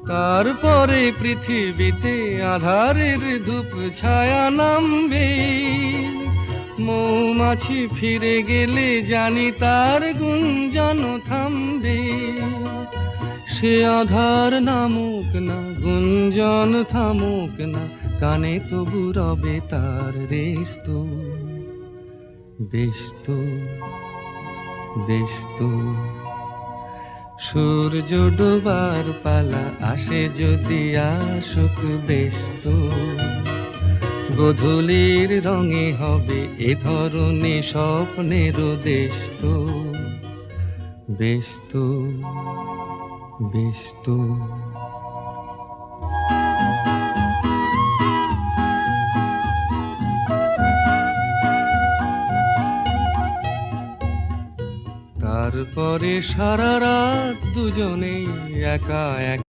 তারপরে পৃথিবীতে আধারের ধূপ ছায়া নামবে। মৌমাছি ফিরে গেলে জানি তার গুঞ্জন থামবে। সে আধার নামুক না, গুঞ্জন থামুক না, কানে তবু রবে তার রেস্ত। বেস্ত বেস্ত সূর্য ডোবার পালা আসে যদি আসুক বেস্ত। গোধূলির রঙে হবে এ ধরনী স্বপ্নের দেশ তো। বেস্ত বেস্ত তারপরে সারা রাত দুজনেই একা একা